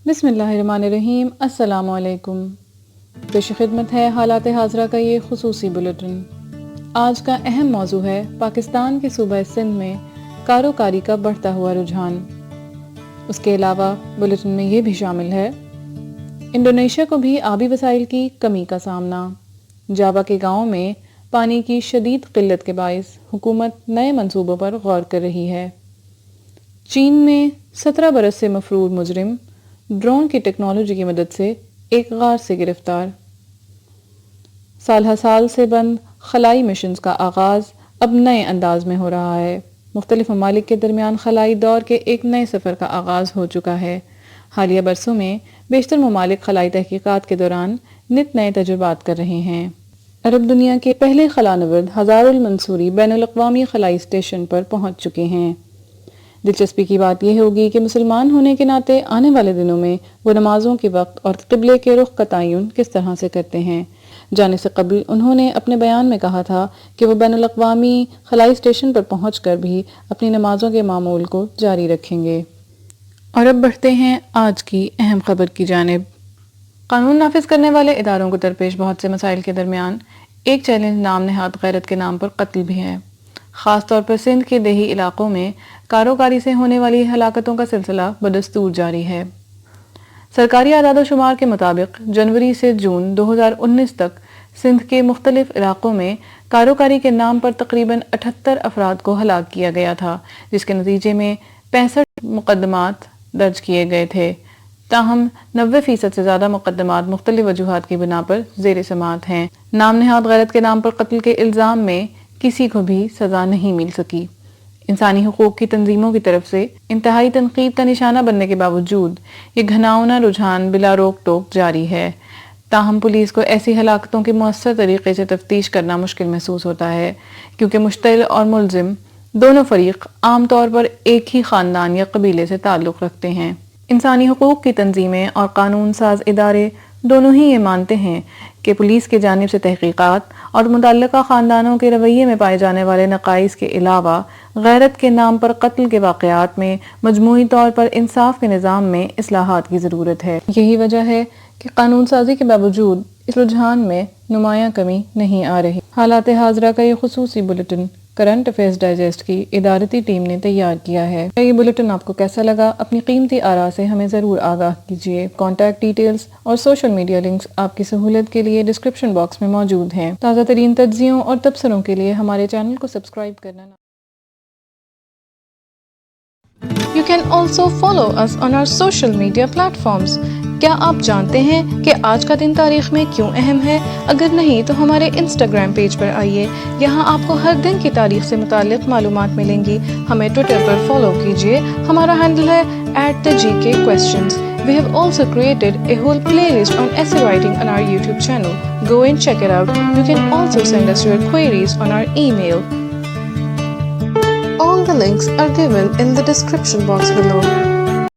بسم اللہ الرحمن الرحیم۔ السلام علیکم۔ پیش خدمت ہے حالات حاضرہ کا یہ خصوصی بلیٹن۔ آج کا اہم موضوع ہے پاکستان کے صوبہ سندھ میں کاروکاری کا بڑھتا ہوا رجحان۔ اس کے علاوہ بلیٹن میں یہ بھی شامل ہے: انڈونیشیا کو بھی آبی وسائل کی کمی کا سامنا، جاوا کے گاؤں میں پانی کی شدید قلت کے باعث حکومت نئے منصوبوں پر غور کر رہی ہے، چین میں 17 برس سے مفرور مجرم ڈرون کی ٹیکنالوجی کی مدد سے ایک غار سے گرفتار، سالہ سال سے بند خلائی مشنز کا آغاز اب نئے انداز میں ہو رہا ہے۔ مختلف ممالک کے درمیان خلائی دور کے ایک نئے سفر کا آغاز ہو چکا ہے۔ حالیہ برسوں میں بیشتر ممالک خلائی تحقیقات کے دوران نت نئے تجربات کر رہے ہیں۔ عرب دنیا کے پہلے خلانورد ہزار المنصوری بین الاقوامی خلائی اسٹیشن پر پہنچ چکے ہیں۔ دلچسپی کی بات یہ ہوگی کہ مسلمان ہونے کے ناطے آنے والے دنوں میں وہ نمازوں کے وقت اور قبلے کے رخ کا تعین کس طرح سے کرتے ہیں۔ جانے سے قبل انہوں نے اپنے بیان میں کہا تھا کہ وہ بین الاقوامی خلائی اسٹیشن پر پہنچ کر بھی اپنی نمازوں کے معمول کو جاری رکھیں گے۔ اور اب بڑھتے ہیں آج کی اہم خبر کی جانب۔ قانون نافذ کرنے والے اداروں کو درپیش بہت سے مسائل کے درمیان ایک چیلنج نام نہاد غیرت کے نام پر قتل بھی ہے۔ خاص طور پر سندھ کے دیہی علاقوں میں کاروکاری سے ہونے والی ہلاکتوں کا سلسلہ بدستور جاری ہے۔ سرکاری اعداد و شمار کے مطابق جنوری سے جون 2019 تک سندھ کے مختلف علاقوں میں کاروکاری کے نام پر تقریباً 78 افراد کو ہلاک کیا گیا تھا، جس کے نتیجے میں 65 مقدمات درج کیے گئے تھے۔ تاہم 90% سے زیادہ مقدمات مختلف وجوہات کی بنا پر زیر سماعت ہیں۔ نام نہاد غیرت کے نام پر قتل کے الزام میں کسی کو بھی سزا نہیں مل سکی۔ انسانی حقوق کی تنظیموں کی طرف سے انتہائی تنقید کا نشانہ بننے کے باوجود یہ گھناؤنا رجحان بلا روک ٹوک جاری ہے۔ تاہم پولیس کو ایسی ہلاکتوں کی مؤثر طریقے سے تفتیش کرنا مشکل محسوس ہوتا ہے، کیونکہ مشتعل اور ملزم دونوں فریق عام طور پر ایک ہی خاندان یا قبیلے سے تعلق رکھتے ہیں۔ انسانی حقوق کی تنظیمیں اور قانون ساز ادارے دونوں ہی یہ مانتے ہیں کہ پولیس کی جانب سے تحقیقات اور متعلقہ خاندانوں کے رویے میں پائے جانے والے نقائص کے علاوہ غیرت کے نام پر قتل کے واقعات میں مجموعی طور پر انصاف کے نظام میں اصلاحات کی ضرورت ہے۔ یہی وجہ ہے کہ قانون سازی کے باوجود اس رجحان میں نمایاں کمی نہیں آ رہی۔ حالات حاضرہ کا یہ خصوصی بلیٹن کرنٹ افیئرز ڈائجسٹ کی ادارتی ٹیم نے تیار کیا ہے۔ یہ بلیٹن آپ کو کیسا لگا؟ اپنی قیمتی آراء سے ہمیں ضرور آگاہ کیجیے۔ کانٹیکٹ ڈیٹیلز اور سوشل میڈیا لنکس آپ کی سہولت کے لیے ڈسکرپشن باکس میں موجود ہیں۔ تازہ ترین تجزیوں اور تبصروں کے لیے ہمارے چینل کو سبسکرائب کرنا نہ You can also follow us on our social media platforms. کیا آپ جانتے ہیں کہ آج کا دن تاریخ میں کیوں اہم ہے؟ اگر نہیں تو ہمارے انسٹاگرام پیج پر آئیے، یہاں آپ کو ہر دن کی تاریخ سے متعلق معلومات ملیں گی۔ ہمیں ٹویٹر پر فالو کیجیے، ہمارا ہینڈل ہے @thegkquestions. We have also created a whole playlist on essay writing on our YouTube channel. Go and check it out. You can also send us your queries on our email. All the links are given in the description box below.